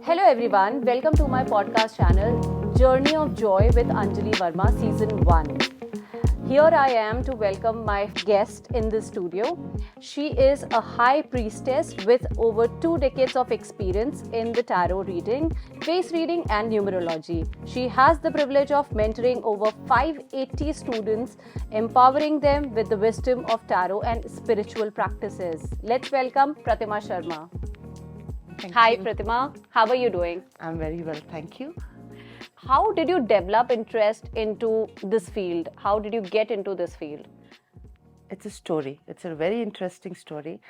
Hello everyone, welcome to my podcast channel Journey of Joy with Anjali Verma Season 1. Here I am to welcome my guest in the studio. She is a high priestess with over 2 decades of experience in the tarot reading, face reading and numerology. She has the privilege of mentoring over 580 students, empowering them with the wisdom of tarot and spiritual practices. Let's welcome Pratima Sharma. Hi Pratima, how are you doing? I'm very well, thank you. How did you develop interest into this field? How did you get into this field? It's a story. It's a very interesting story.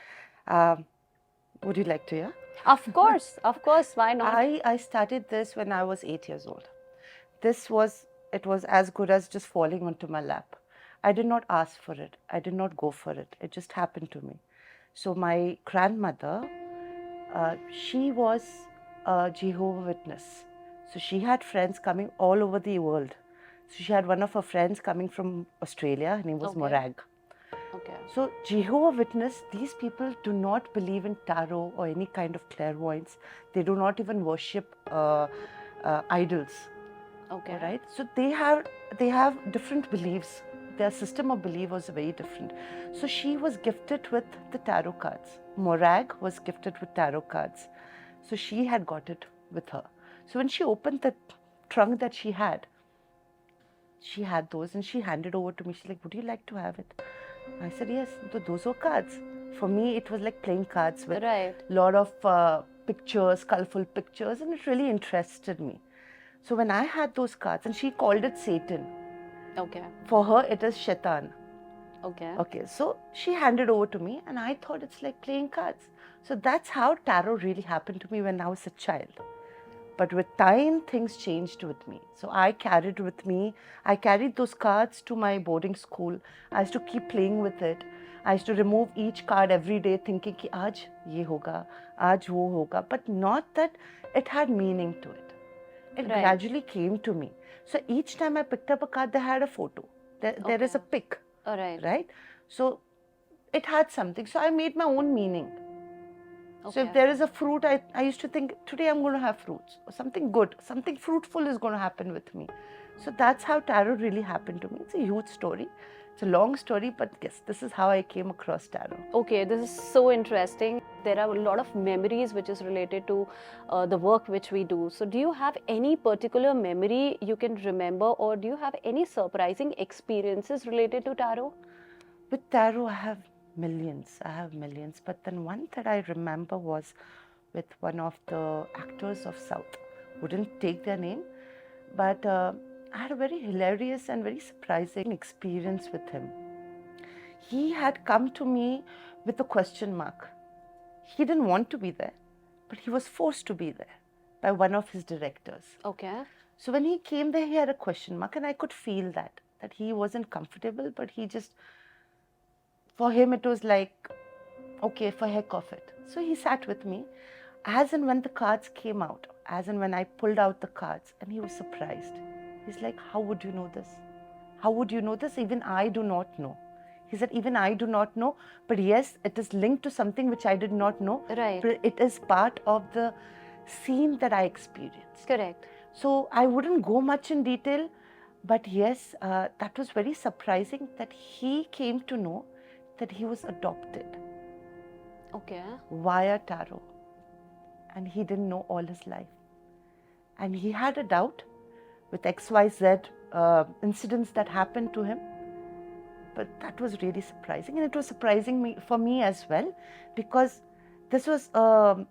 Would you like to hear? Of course, why not? I started this when I was 8 years old. It was as good as just falling onto my lap. I did not ask for it. I did not go for it. It just happened to me. So my grandmother, she was a Jehovah's Witness. So she had friends coming all over the world. So she had one of her friends coming from Australia. Her name was Morag. Okay. So Jehovah's Witness, these people do not believe in tarot or any kind of clairvoyance. They do not even worship idols. Okay. All right. So they have different beliefs. Their system of belief was very different. So she was gifted with the tarot cards. Morag was gifted with tarot cards. So she had got it with her. So when she opened the trunk that she had those and she handed over to me. She's like, would you like to have it? I said, yes. So those were cards. For me, it was like playing cards with a lot of pictures, colorful pictures, and it really interested me. So when I had those cards, and she called it Satan. Okay. For her, it is Shaitan. Okay. Okay, so she handed over to me, and I thought it's like playing cards. So that's how tarot really happened to me when I was a child. But with time, things changed with me. So I carried those cards to my boarding school. I used to keep playing with it. I used to remove each card every day thinking ki aaj ye hoga, aaj wo hoga. But not that it had meaning to it. It gradually came to me. So each time I picked up a card, they had a photo. There is a pic. Right? So it had something. So I made my own meaning. So if there is a fruit, I used to think, today I'm going to have fruits. Or something good, something fruitful is going to happen with me. So that's how tarot really happened to me. It's a huge story. It's a long story, but yes, this is how I came across tarot. Okay, this is so interesting. There are a lot of memories which is related to the work which we do. So do you have any particular memory you can remember, or do you have any surprising experiences related to tarot? With tarot, I have millions. But then one that I remember was with one of the actors of South. Wouldn't take their name, but I had a very hilarious and very surprising experience with him. He had come to me with a question mark. He didn't want to be there, but he was forced to be there by one of his directors. Okay. So when he came there, he had a question mark, and I could feel that he wasn't comfortable, but for him it was like, okay, for heck of it. So he sat with me as and when the cards came out, as and when I pulled out the cards, and he was surprised. He's like, how would you know this? How would you know this? Even I do not know. He said, even I do not know, but yes, it is linked to something which I did not know. Right. But it is part of the scene that I experienced. Correct. So I wouldn't go much in detail, but yes, that was very surprising that he came to know that he was adopted. Okay. Via tarot. And he didn't know all his life. And he had a doubt with XYZ incidents that happened to him. But that was really surprising. And it was surprising for me as well, because this was a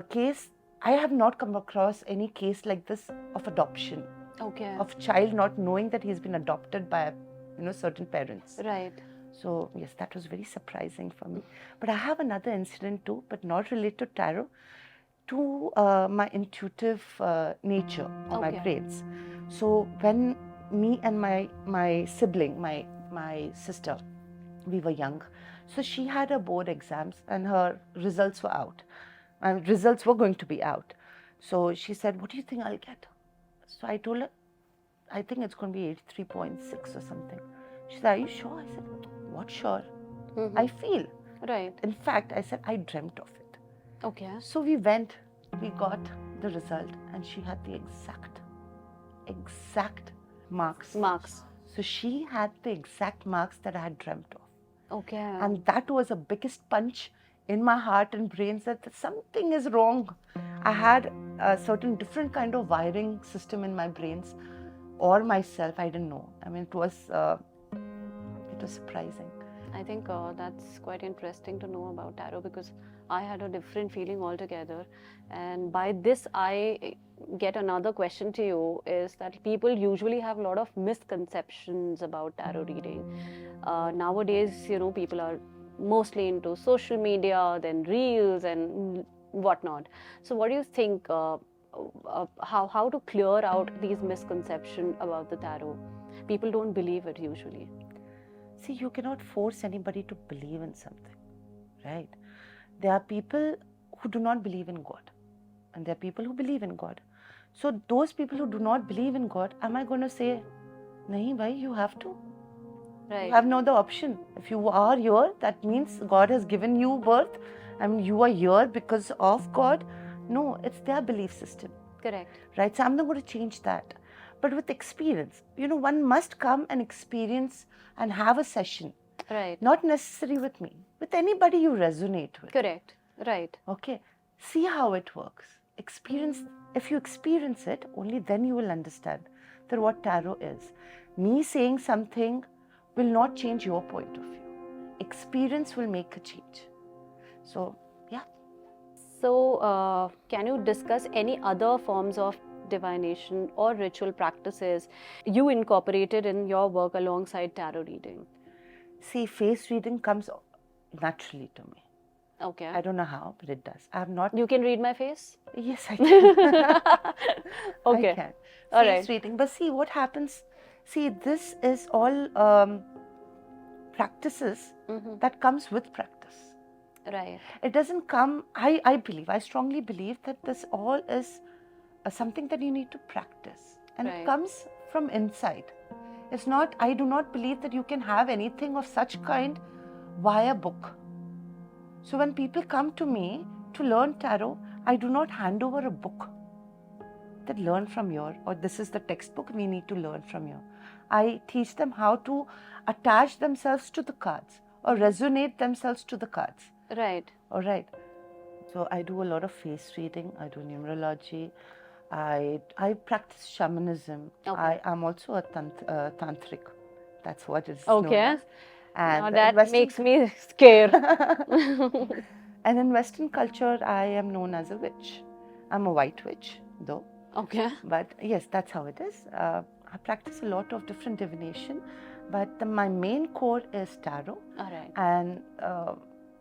case, I have not come across any case like this of adoption. Okay. Of child not knowing that he's been adopted by certain parents. Right. So yes, that was very surprising for me. But I have another incident too, but not related to tarot, to my intuitive nature or my traits. So when me and my sibling, my sister, we were young. So she had her board exams and her results were out. And results were going to be out. So she said, what do you think I'll get? So I told her, I think it's going to be 83.6 or something. She said, are you sure? I said, what sure? I feel. Right. In fact, I said, I dreamt of it. Okay. So we went, we got the result, and she had the exact marks. Marks. So she had the exact marks that I had dreamt of. Okay. And that was the biggest punch in my heart and brains that something is wrong. I had a certain different kind of wiring system in my brains or myself. I didn't know. I mean, it was surprising. I think that's quite interesting to know about tarot, because I had a different feeling altogether. And by this, I get another question to you, is that people usually have a lot of misconceptions about tarot reading. Nowadays, people are mostly into social media, then reels and whatnot. So what do you think, how to clear out these misconceptions about the tarot? People don't believe it usually. See, you cannot force anybody to believe in something, right? There are people who do not believe in God, and there are people who believe in God. So those people who do not believe in God, am I going to say, nahi bhai, you have to? Right. You have no other option. If you are here, that means God has given you birth. I mean, you are here because of God. No, it's their belief system. Correct. Right? So I'm not going to change that. But with experience, one must come and experience and have a session. Right. Not necessarily with me, with anybody you resonate with. Correct. Right. Okay. See how it works. Experience. If you experience it, only then you will understand that what tarot is. Me saying something will not change your point of view. Experience will make a change. So, yeah. So, can you discuss any other forms of divination or ritual practices you incorporated in your work alongside tarot reading? See, face reading comes naturally to me. Okay. I don't know how, but it does. I have not. You can read my face? Yes, I can. Okay. I can. All Face right. reading. But see, what happens? See, this is all practices that comes with practice. Right. It doesn't come, I strongly believe that this all is something that you need to practice. And Right. it comes from inside. It's not, I do not believe that you can have anything of such kind via book. So when people come to me to learn tarot, I do not hand over a book that learn from here, or this is the textbook we need to learn from here. I teach them how to attach themselves to the cards or resonate themselves to the cards. Right. All right. So I do a lot of face reading. I do numerology. I practice shamanism. Okay. I am also a tantric. That's what it's Okay. known as. Now And that makes me scared. and in Western culture, I am known as a witch. I'm a white witch, though. Okay. But yes, that's how it is. I practice a lot of different divination, but my main core is tarot. All right. And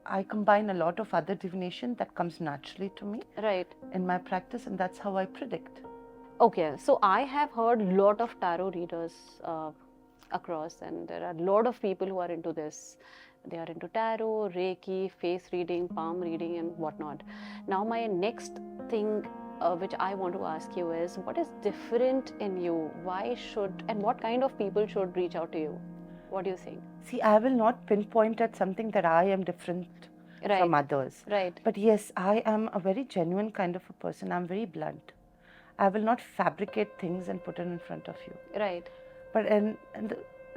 I combine a lot of other divination that comes naturally to me Right. in my practice, and that's how I predict. Okay, so I have heard a lot of tarot readers across, and there are a lot of people who are into this. They are into tarot, Reiki, face reading, palm reading, and whatnot. Now, my next thing which I want to ask you is, what is different in you? Why should, and what kind of people should reach out to you? What do you think? See, I will not pinpoint at something that I am different from others. Right. But yes, I am a very genuine kind of a person. I'm very blunt. I will not fabricate things and put it in front of you. Right. But in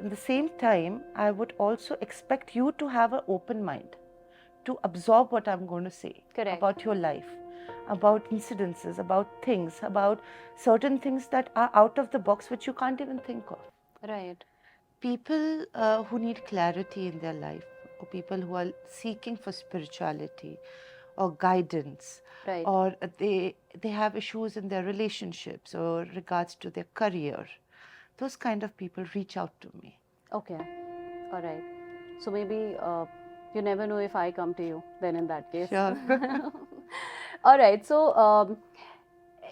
the same time, I would also expect you to have an open mind, to absorb what I'm going to say. Correct. About your life, about incidences, about things, about certain things that are out of the box which you can't even think of. Right. People who need clarity in their life, or people who are seeking for spirituality or guidance, Right. or they have issues in their relationships or regards to their career, those kind of people reach out to me. Okay. All right. So maybe you never know if I come to you then in that case. Sure. All right. So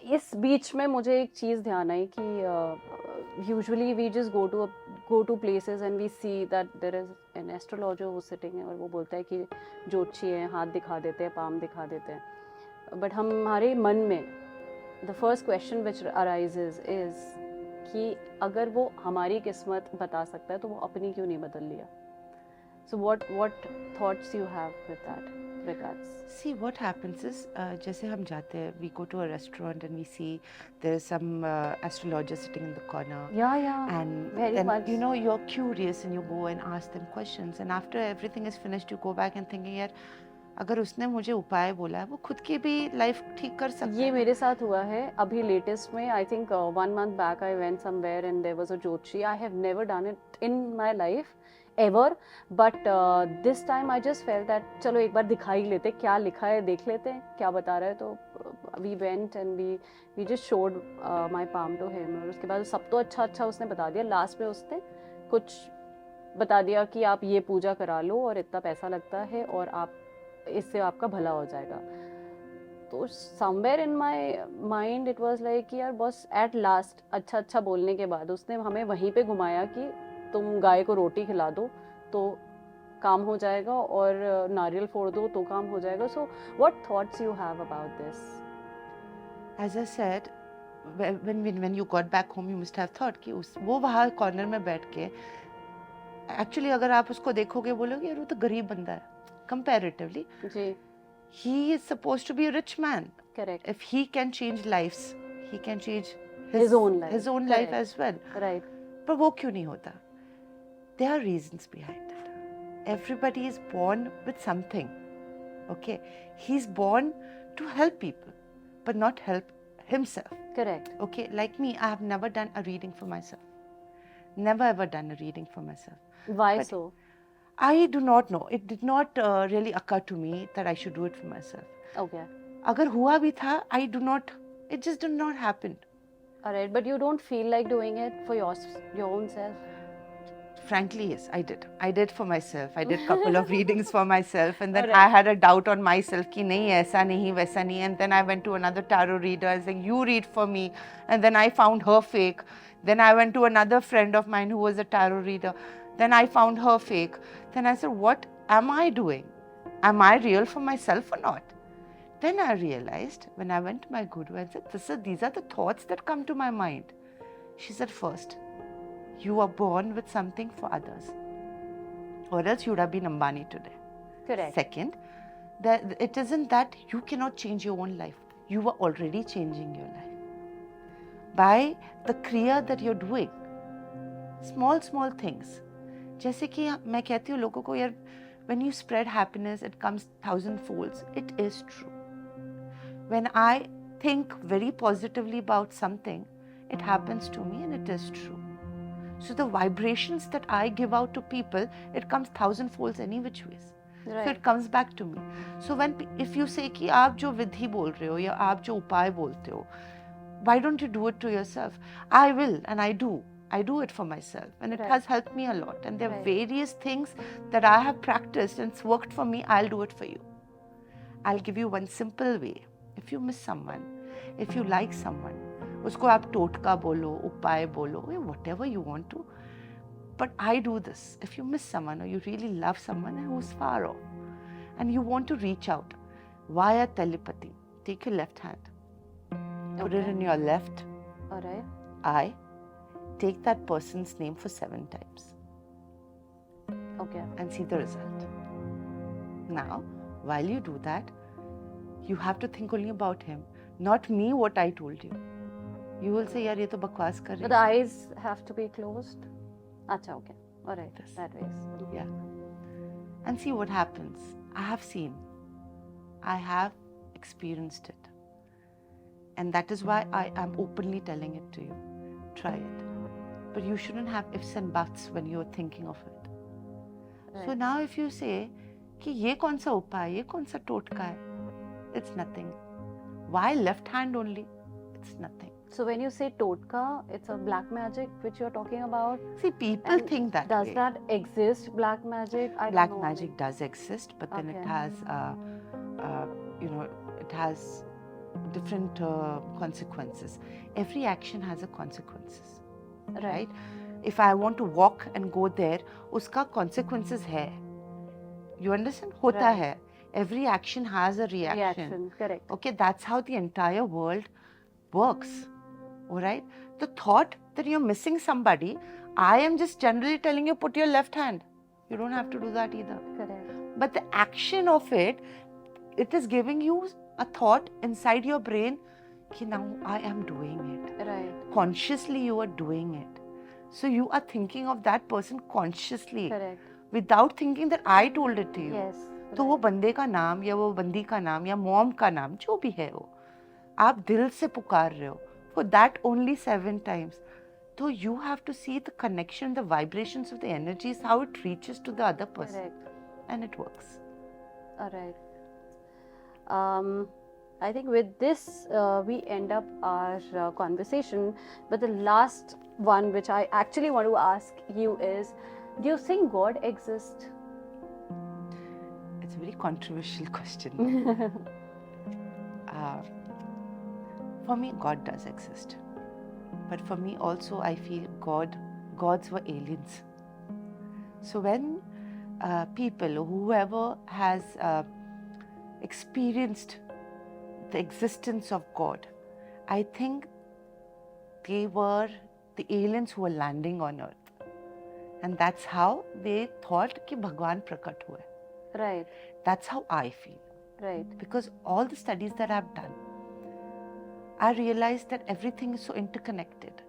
इस बीच में मुझे एक चीज़ ध्यान आई कि usually we just go to places and we see that there is an astrologer who's sitting है और वो बोलता है कि ज्योतिषी है, हाथ दिखा देते हैं, पाम दिखा देते हैं. But हमारे मन में the first question which arises is कि अगर वो हमारी किस्मत बता सकता है तो वो अपनी क्यों नहीं बदल लिया? So what thoughts you have with that? regards. See, what happens is, जैसे हम जाते हैं, we go to a restaurant and we see there's some astrologer sitting in the corner. Yeah, And very then, much. you know, you're curious and you go and ask them questions. And after everything is finished, you go back and thinking, यार, अगर उसने मुझे उपाय बोला है, वो खुद की भी लाइफ ठीक कर सकता है. ये मेरे साथ हुआ है अभी लेटेस्ट में. I think 1 month back I went somewhere and there was a ज्योतिषी. I have never done it in my life ever, but this time I just felt that चलो एक बार दिखा ही लेते, क्या लिखा है देख लेते हैं, क्या बता रहा है. तो we went and we just showed my palm to him. और उसके बाद सब तो अच्छा उसने बता दिया. लास्ट में उसने कुछ बता दिया कि आप ये पूजा करा लो और इतना पैसा लगता है और आप इससे आपका भला हो जाएगा. तो somewhere in my mind it was like यार बस एट लास्ट अच्छा बोलने के बाद उसने हमें वहीं पे घुमाया कि तुम गाय को रोटी खिला दो तो काम हो जाएगा और नारियल फोड़ दो तो काम हो जाएगा. So what thoughts you have about this? As I said, when you got back home, you must have thought कि वो वहाँ कॉर्नर में बैठ के, एक्चुअली अगर आप उसको देखोगे बोलोगे यार वो तो गरीब बंदा है comparatively. Ji. He is supposed to be a rich man. Correct. If he can change lives, he can change His own life. his own life as well. Right. पर वो क्यों नहीं होता? There are reasons behind it. Everybody is born with something. Okay, he's born to help people, but not help himself. Correct. Okay, like me, I have never done a reading for myself. Never ever done a reading for myself. Why But so? I do not know. It did not really occur to me that I should do it for myself. Okay. अगर हुआ भी था, I do not. It just did not happen. Alright, but you don't feel like doing it for your own self? Frankly, yes, I did. I did for myself. I did couple of readings for myself, and then Alright. I had a doubt on myself कि नहीं ऐसा नहीं वैसा नहीं. And then I went to another tarot reader and saying, you read for me. And then I found her fake. Then I went to another friend of mine who was a tarot reader. Then I found her fake. Then I said, what am I doing? Am I real for myself or not? Then I realized when I went to my guru and said, these are the thoughts that come to my mind. She said, first, you are born with something for others, or else you would have been Ambani today. Correct. Second, that it isn't that you cannot change your own life. You are already changing your life by the kriya that you're doing. Small things. जैसे कि मैं कहती हूँ लोगों को यार, when you spread happiness, it comes 1,000 folds. It is true. When I think very positively about something, it happens to me and it is true. So the vibrations that I give out to people, it comes 1,000 folds any which ways. Right. So it comes back to me. So if you say कि आप जो विधि बोल रहे हो या आप जो उपाय बोलते हो, why don't you do it to yourself? I will, and I do. I do it for myself, and it Right. has helped me a lot. And there are Right. various things that I have practiced and it's worked for me. I'll do it for you. I'll give you one simple way. If you miss someone, if you like someone, उसको आप टोटका बोलो, उपाय बोलो, whatever you want to. But I do this. If you miss someone or you really love someone who's far off, and you want to reach out via telepathy, take your left hand, put it Okay. in your left Alright. eye, take that person's name for 7 times Okay. and see the result. Now, while you do that, you have to think only about him, not me, what I told you. You will say, yaar, ye to bakwas kar But rahi the hai." eyes have to be closed? Acha, okay. Alright. Yes. That ways. Yeah. And see what happens. I have seen. I have experienced it. And that is why I am openly telling it to you. Try it. But you shouldn't have ifs and buts when you're thinking of it. So Right. now if you say, कि ये कौन सा उपाय, ये कौन सा टोटका है, it's nothing. Why left hand only? It's nothing. So when you say totka, it's a black magic which you're talking about. See, people And think that Does way. that exist, black magic? I Black don't know. magic does exist, but then it Okay. has, it has different consequences. Every action has a consequences, right? If I want to walk and go there, uska consequences hai. You understand? Hota Right. hai. Every action has a reaction. Correct. Okay, that's how the entire world works. All right? The thought that you're missing somebody, I am just generally telling you put your left hand. You don't have to do that either. Correct. But the action of it, it is giving you a thought inside your brain कि now I am doing it. Right. Consciously you are doing it. So you are thinking of that person consciously. Correct. Without thinking that I told it to you. Yes. तो वो बंदे का नाम या वो बंदी का नाम या मॉम का नाम जो भी है वो आप दिल से पुकार रहे हो for that only 7 times. So you have to see the connection, the vibrations of the energies, how it reaches to the other person. Correct. And it works. All right. I think with this we end up our conversation. But the last one, which I actually want to ask you, is: do you think God exists? It's a very controversial question. For me, God does exist. But for me also, I feel gods were aliens. So when people, whoever has experienced the existence of God, I think they were the aliens who were landing on earth. And that's how they thought कि भगवान प्रकट हुए. Right. That's how I feel. Right. Because all the studies that I've done, I realized that everything is so interconnected.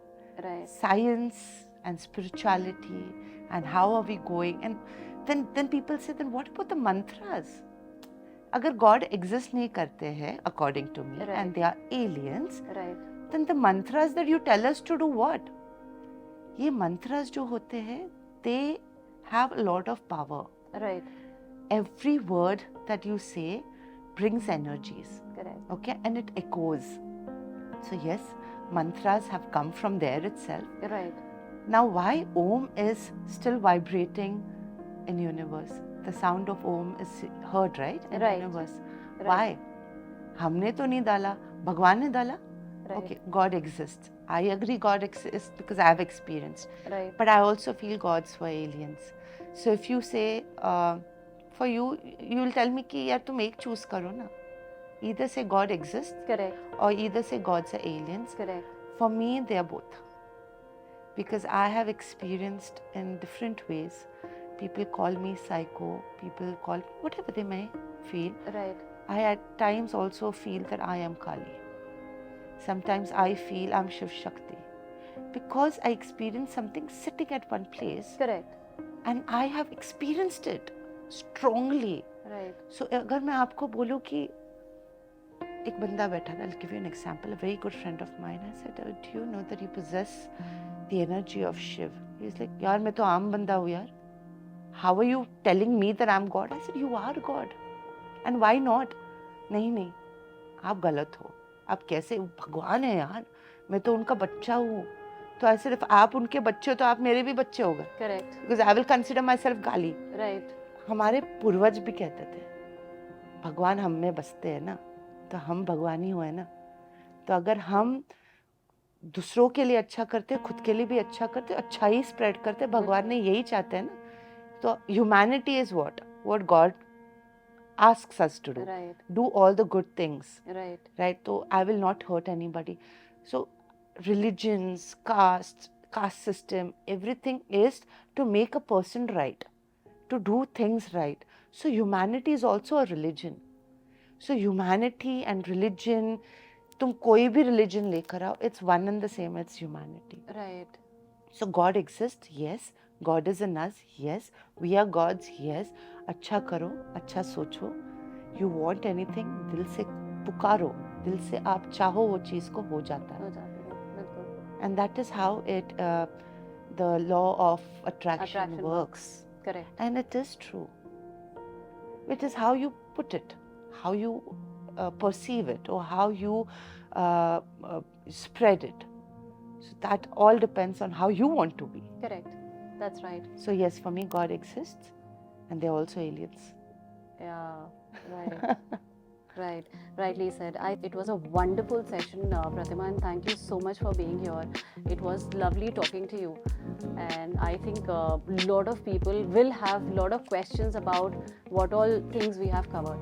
Right. Science and spirituality and how are we going, and then people say, then what about the mantras? अगर God exist नहीं करते हैं according to me, Right. and they are aliens, Right. then the mantras that you tell us to do what? ये mantras जो होते हैं, they have a lot of power. Right. Every word that you say brings energies. Correct. Okay, and it echoes. So yes, mantras have come from there itself. Right. Now why Om is still vibrating in universe? The sound of Om is heard, right? In Right. universe. Right. Why? हमने तो नहीं डाला, भगवान ने डाला. Right. Okay, God exists. I agree God exists because I have experienced. Right. But I also feel gods were aliens. So if you say, for you, you will tell me कि यार तुम एक choose करो ना. Either say God exists Correct. or either say gods are aliens. Correct. For me, they are both. Because I have experienced in different ways. People call me psycho, people call me whatever they may feel. Right. I at times also feel that I am Kali. Sometimes I feel I'm Shiv Shakti. Because I experienced something sitting at one place Correct. and I have experienced it strongly. Right. So अगर मैं आपको बोलूँ कि एक बंदा बैठा था, I'll give you an example, a very good friend of mine. I said, oh, do you know that you possess the energy of Shiv? He's like, यार मैं तो आम बंदा हूँ यार. How are you telling me that I'm God? I said, you are God. And why not? नहीं, आप गलत हो. आप कैसे, भगवान है यार, मैं तो उनका बच्चा हूँ. तो ऐसे सिर्फ आप उनके बच्चे हो तो आप मेरे भी बच्चे हो गए. Correct. Because I will consider myself Kali. Right. हमारे पूर्वज भी कहते थे, भगवान हम में बसते हैं ना, तो हम भगवान ही हुए ना. तो अगर हम दूसरों के लिए अच्छा करते, खुद के लिए भी अच्छा करते, अच्छा ही स्प्रेड करते, भगवान ने यही चाहते हैं ना. तो humanity is what God asks us to do. Right. Do all the good things. Right. Right? So I will not hurt anybody. So religions, caste system, everything is to make a person right, to do things right. So humanity is also a religion. So humanity and religion, तुम कोई भी religion लेकर आओ, it's one and the same, it's humanity. Right. So God exists, yes. God is in us, yes. We are gods, yes. अच्छा करो, अच्छा सोचो. You want anything, दिल से पुकारो. दिल से आप चाहो वो चीज़ को हो जाता है. हो जाती है, बिल्कुल. And that is how the law of attraction works. Correct. And it is true. It is how you put it, how you perceive it, or how you spread it. So that all depends on how you want to be. Correct. That's right. So yes, for me, God exists, and they're also aliens. Yeah. Right. Right, rightly said. It was a wonderful session, Pratima, and thank you so much for being here. It was lovely talking to you, and I think a lot of people will have a lot of questions about what all things we have covered.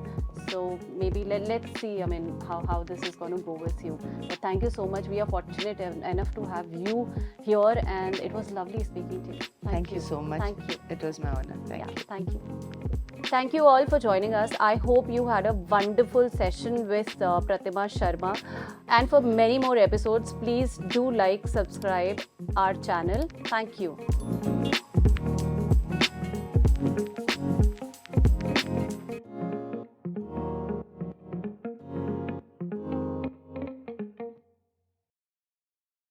So maybe let's see, I mean, how this is going to go with you. But thank you so much. We are fortunate enough to have you here, and it was lovely speaking to you. Thank you so much. Thank you. It was my honor. Thank you. Thank you. Thank you all for joining us. I hope you had a wonderful session with Pratima Sharma. And for many more episodes, please do like, subscribe our channel. Thank you.